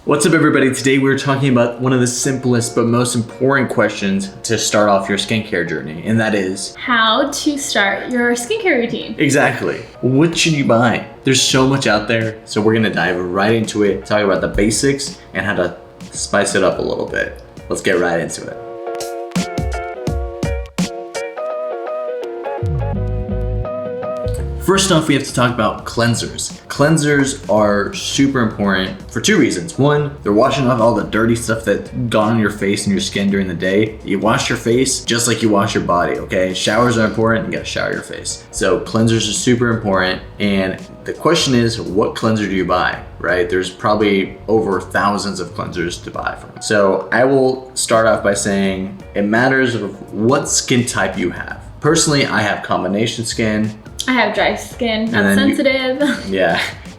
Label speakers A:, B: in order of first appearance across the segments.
A: What's up, everybody? Today we're talking about one of the simplest but most important questions to start off your skincare journey, and that is
B: how to start your skincare routine.
A: Exactly. What should you buy? There's so much out there, so we're gonna dive right into it, talk about the basics and how to spice it up a little bit. Let's get right into it. First off, we have to talk about cleansers. Cleansers are super important for two reasons. One, they're washing off all the dirty stuff that's gone on your face and your skin during the day. You wash your face just like you wash your body, okay? Showers are important, you gotta shower your face. So cleansers are super important, and the question is, what cleanser do you buy, right? There's probably over thousands of cleansers to buy from. So I will start off by saying it matters of what skin type you have. Personally, I have combination skin.
B: I have dry skin, not sensitive.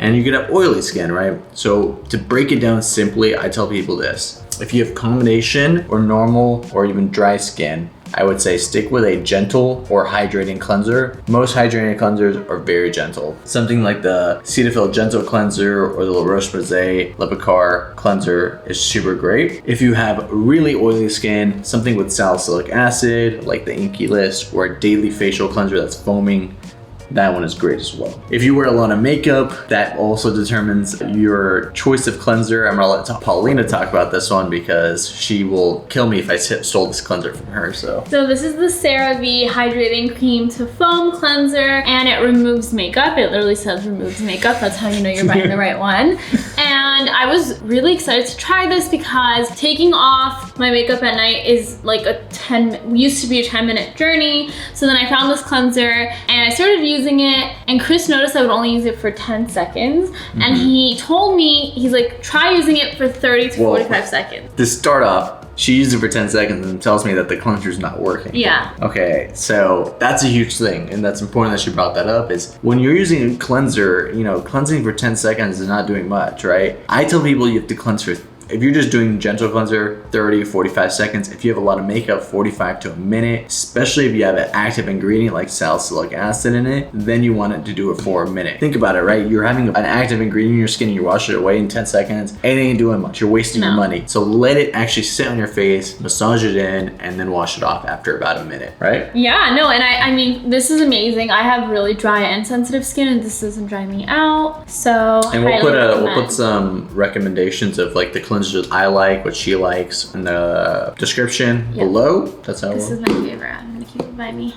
A: And you could have oily skin, right? So to break it down simply, I tell people this. If you have combination or normal or even dry skin, I would say stick with a gentle or hydrating cleanser. Most hydrating cleansers are very gentle. Something like the Cetaphil Gentle Cleanser or the La Roche-Posay Lepicar Cleanser is super great. If you have really oily skin, something with salicylic acid, like the Inky List, or a daily facial cleanser that's foaming, that one is great as well. If you wear a lot of makeup, that also determines your choice of cleanser. I'm gonna let Paulina talk about this one because she will kill me if I stole this cleanser from her. So
B: this is the CeraVe Hydrating Cream to Foam Cleanser, and it removes makeup. It literally says removes makeup. That's how you know you're buying the right one. And I was really excited to try this because taking off my makeup at night is like used to be a 10-minute journey. So then I found this cleanser and I started using it, and Chris noticed I would only use it for 10 seconds. And he told me, he's like, try using it for 30 to 45 seconds.
A: To start off, she used it for 10 seconds and tells me that the cleanser's not working.
B: Yeah.
A: Okay, so that's a huge thing, and that's important that she brought that up, is when you're using a cleanser, cleansing for 10 seconds is not doing much, right? I tell people you have to cleanse for, if you're just doing gentle cleanser, 30, 45 seconds. If you have a lot of makeup, 45 to a minute, especially if you have an active ingredient like salicylic acid in it, then you want it to do it for a minute. Think about it, right? You're having an active ingredient in your skin and you wash it away in 10 seconds. It ain't doing much. You're wasting your money. So let it actually sit on your face, massage it in, and then wash it off after about a minute, right?
B: Yeah, no, and I mean, this is amazing. I have really dry and sensitive skin, and this doesn't dry me out. So
A: and we'll put some recommendations of like the cleansers I like, what she likes, in the description below. That's how
B: this is my favorite. I'm gonna keep it by me.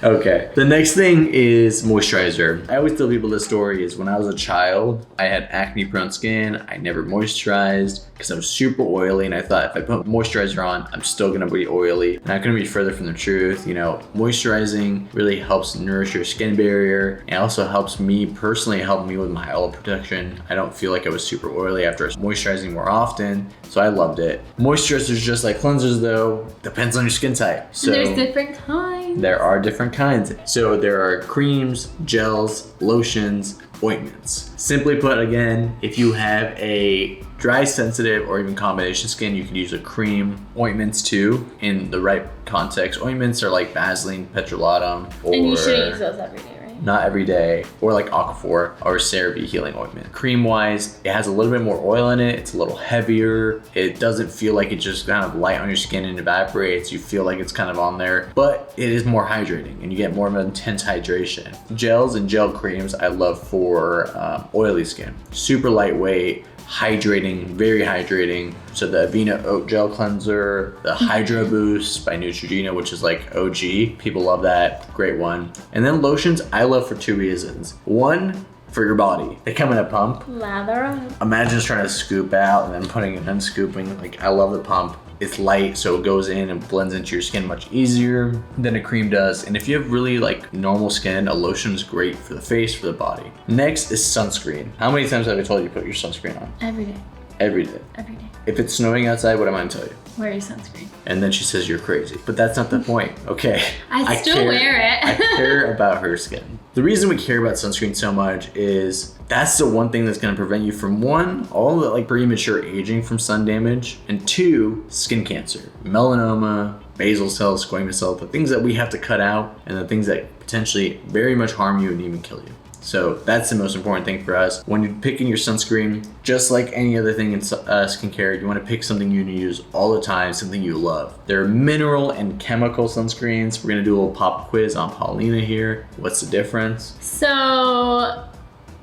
A: Okay. The next thing is moisturizer. I always tell people this story is when I was a child, I had acne prone skin. I never moisturized because I was super oily, and I thought if I put moisturizer on, I'm still gonna be oily. And I couldn't be further from the truth. Moisturizing really helps nourish your skin barrier. It also helps me personally, help me with my oil protection. I don't feel like I was super oily after moisturizing more often, so I loved it. Moisturizers, just like cleansers though, depends on your skin type. So
B: there's different kinds.
A: There are different kinds. So there are creams, gels, lotions, ointments. Simply put, again, if you have a dry, sensitive, or even combination skin, you can use a cream. Ointments too, in the right context. Ointments are like Vaseline, Petrolatum, or...
B: And you shouldn't use those every day, right?
A: Not every day, or like Aquaphor or CeraVe Healing Ointment. Cream wise, it has a little bit more oil in it. It's a little heavier. It doesn't feel like it just kind of light on your skin and evaporates. You feel like it's kind of on there, but it is more hydrating and you get more of an intense hydration. Gels and gel creams I love for oily skin. Super lightweight, hydrating, very hydrating. So the Avena Oat Gel Cleanser, the Hydro Boost by Neutrogena, which is like OG. People love that, great one. And then lotions I love for two reasons. One, for your body. They come in a pump.
B: Lather up.
A: Imagine just trying to scoop out and then putting it and scooping. Like, I love the pump. It's light, so it goes in and blends into your skin much easier than a cream does. And if you have really like normal skin, a lotion is great for the face, for the body. Next is sunscreen. How many times have I told you to put your sunscreen on?
B: Every day.
A: Every day.
B: Every day.
A: If it's snowing outside, what am I gonna tell you?
B: Wear your sunscreen.
A: And then she says you're crazy. But that's not the point, okay?
B: I still wear it.
A: I care about her skin. The reason we care about sunscreen so much is that's the one thing that's gonna prevent you from, one, all the like premature aging from sun damage, and two, skin cancer, melanoma, basal cell, squamous cell, the things that we have to cut out and the things that potentially very much harm you and even kill you. So that's the most important thing for us. When you're picking your sunscreen, just like any other thing in skincare, you want to pick something you use all the time, something you love. There are mineral and chemical sunscreens. We're going to do a little pop quiz on Paulina here. What's the difference?
B: So,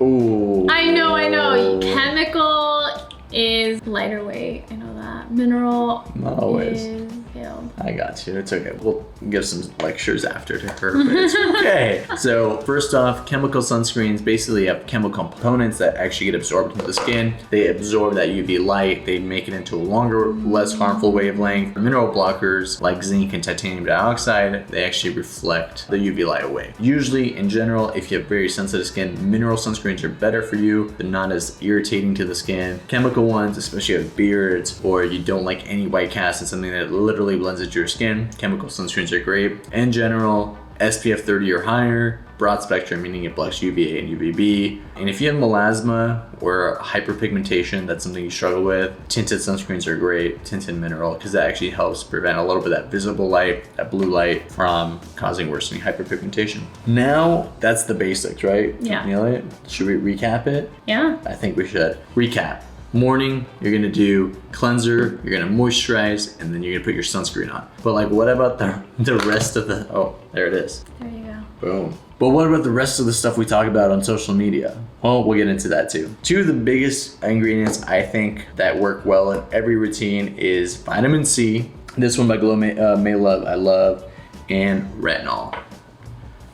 A: Ooh.
B: I know. Chemical is lighter weight. I know that. Mineral
A: Not always.
B: is pale.
A: I got you. It's okay. We'll give some lectures after to her, but it's okay. So first off, chemical sunscreens basically have chemical components that actually get absorbed into the skin. They absorb that UV light. They make it into a longer, less harmful wavelength. Mineral blockers like zinc and titanium dioxide, they actually reflect the UV light away. Usually, in general, if you have very sensitive skin, mineral sunscreens are better for you. They're not as irritating to the skin. Chemical ones, especially if you have beards or you don't like any white cast and something that literally blends into your skin, chemical sunscreens are great. In general, SPF 30 or higher, broad spectrum, meaning it blocks UVA and UVB. And if you have melasma or hyperpigmentation, that's something you struggle with, tinted sunscreens are great, tinted mineral, because that actually helps prevent a little bit of that visible light, that blue light, from causing worsening hyperpigmentation. Now, that's the basics, right?
B: Yeah.
A: Nail it? Should we recap it?
B: Yeah.
A: I think we should. Recap. Morning, you're gonna do cleanser, you're gonna moisturize, and then you're gonna put your sunscreen on. But like, what about the rest of the, oh, there it is.
B: There you go.
A: Boom. But what about the rest of the stuff we talk about on social media? Well, we'll get into that too. Two of the biggest ingredients I think that work well in every routine is vitamin C. This one by Glow May Love, I love, and retinol.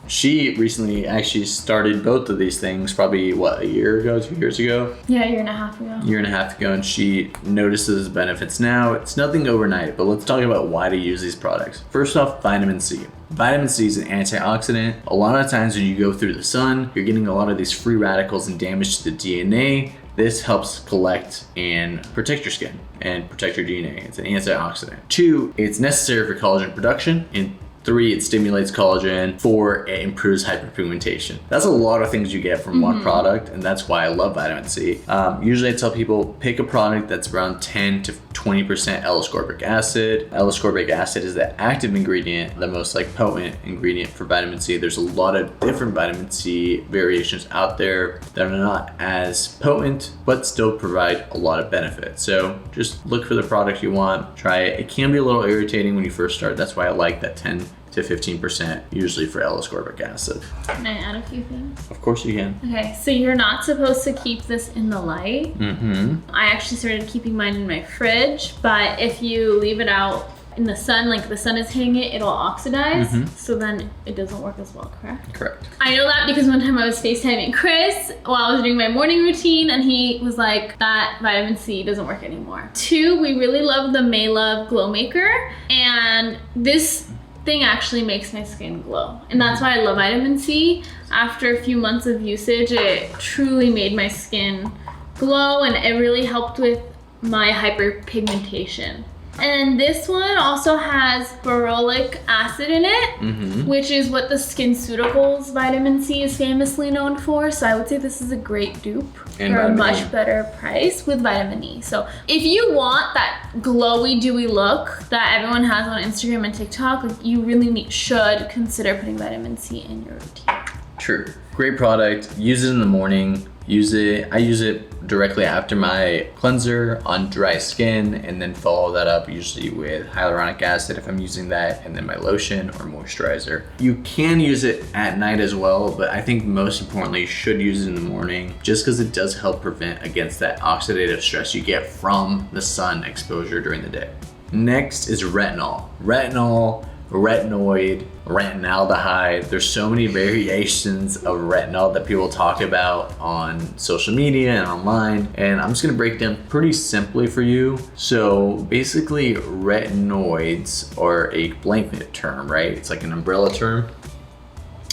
A: She recently actually started both of these things probably, a year ago, 2 years ago?
B: Yeah, a year and a half ago.
A: Year and a half ago, and she notices benefits now. It's nothing overnight, but let's talk about why to use these products. First off, vitamin C. Vitamin C is an antioxidant. A lot of times when you go through the sun, you're getting a lot of these free radicals and damage to the DNA. This helps collect and protect your skin and protect your DNA. It's an antioxidant. 2, it's necessary for collagen production. And 3, it stimulates collagen. 4, it improves hyperpigmentation. That's a lot of things you get from one product, and that's why I love vitamin C. Usually I tell people, pick a product that's around 10 to 20% L-ascorbic acid. L-ascorbic acid is the active ingredient, the most potent ingredient for vitamin C. There's a lot of different vitamin C variations out there that are not as potent, but still provide a lot of benefit. So just look for the product you want, try it. It can be a little irritating when you first start. That's why I like that 10 to 15% usually for L-ascorbic acid.
B: Can I add a few things?
A: Of course you can.
B: Okay, so you're not supposed to keep this in the light.
A: Mm-hmm.
B: I actually started keeping mine in my fridge, but if you leave it out in the sun, like the sun is hitting it, it'll oxidize. So then it doesn't work as well, correct?
A: Correct.
B: I know that because one time I was FaceTiming Chris while I was doing my morning routine, and he was like, that vitamin C doesn't work anymore. 2, we really love the May Love Glow Maker, and this thing actually makes my skin glow, and that's why I love vitamin C. After a few months of usage, it truly made my skin glow, and it really helped with my hyperpigmentation. And this one also has ferulic acid in it, which is what the SkinCeuticals vitamin C is famously known for. So I would say this is a great dupe
A: And
B: for a
A: vitamin
B: much
A: E.
B: better price with vitamin E. So if you want that glowy, dewy look that everyone has on Instagram and TikTok, you really should consider putting vitamin C in your routine.
A: True. Great product. Use it in the morning. I use it directly after my cleanser on dry skin, and then follow that up usually with hyaluronic acid if I'm using that, and then my lotion or moisturizer. You can use it at night as well, but I think most importantly you should use it in the morning, just because it does help prevent against that oxidative stress you get from the sun exposure during the day. Next is retinol. Retinoid, retinaldehyde. There's so many variations of retinol that people talk about on social media and online, and I'm just gonna break it down pretty simply for you. So basically, retinoids are a blanket term, right? It's like an umbrella term.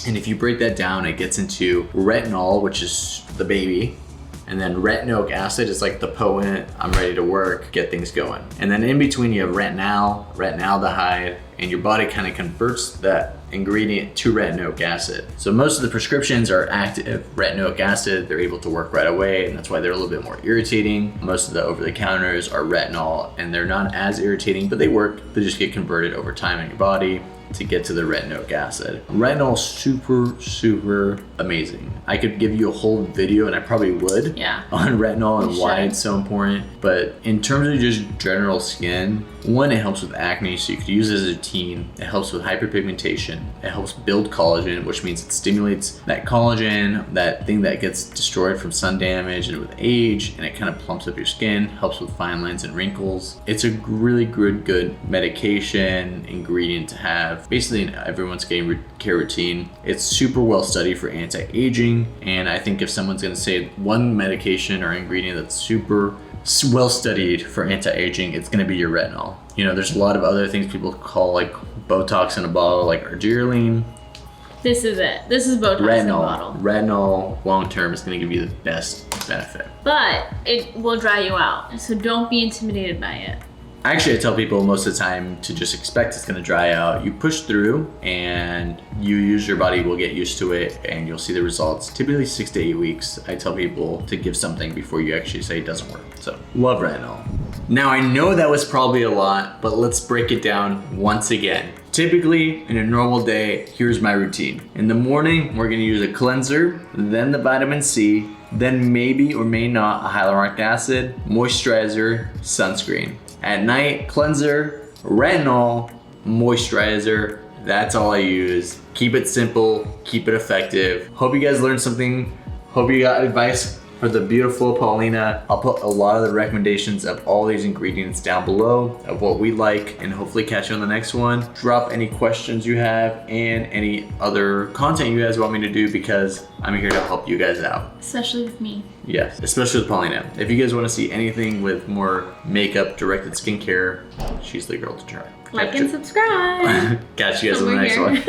A: And if you break that down, it gets into retinol, which is the baby, and then retinoic acid is like the potent, I'm ready to work, get things going. And then in between you have retinol, retinaldehyde, and your body kind of converts that ingredient to retinoic acid. So most of the prescriptions are active retinoic acid. They're able to work right away, and that's why they're a little bit more irritating. Most of the over-the-counters are retinol, and they're not as irritating, but they work. They just get converted over time in your body. to get to the retinoic acid. Retinol is super amazing. I could give you a whole video, and I probably would, on retinol and why it's so important. But in terms of just general skin, one, it helps with acne, so you could use it as a routine. It helps with hyperpigmentation. It helps build collagen, which means it stimulates that collagen, that thing that gets destroyed from sun damage and with age, and it kind of plumps up your skin, helps with fine lines and wrinkles. It's a really good medication ingredient to have basically in everyone's care routine. It's super well studied for anti-aging, and I think if someone's gonna say one medication or ingredient that's super well studied for anti-aging, it's gonna be your retinol. You know, there's a lot of other things people call like Botox in a bottle, like argireline.
B: This is it. This is Botox in a bottle.
A: Retinol long term is gonna give you the best benefit.
B: But it will dry you out, so don't be intimidated by it.
A: Actually, I tell people most of the time to just expect it's gonna dry out. You push through and your body will get used to it and you'll see the results. Typically 6 to 8 weeks. I tell people to give something before you actually say it doesn't work. So, love retinol. Now, I know that was probably a lot, but let's break it down once again. Typically, in a normal day, here's my routine. In the morning, we're gonna use a cleanser, then the vitamin C, then maybe or may not a hyaluronic acid, moisturizer, sunscreen. At night, cleanser, retinol, moisturizer. That's all I use. Keep it simple, keep it effective. Hope you guys learned something. Hope you got advice for the beautiful Paulina. I'll put a lot of the recommendations of all these ingredients down below of what we like, and hopefully catch you on the next one. Drop any questions you have and any other content you guys want me to do, because I'm here to help you guys out.
B: Especially with me.
A: Yes, especially with Paulina. If you guys want to see anything with more makeup directed skincare, she's the girl to try.
B: Like and subscribe.
A: Catch you guys on the next one.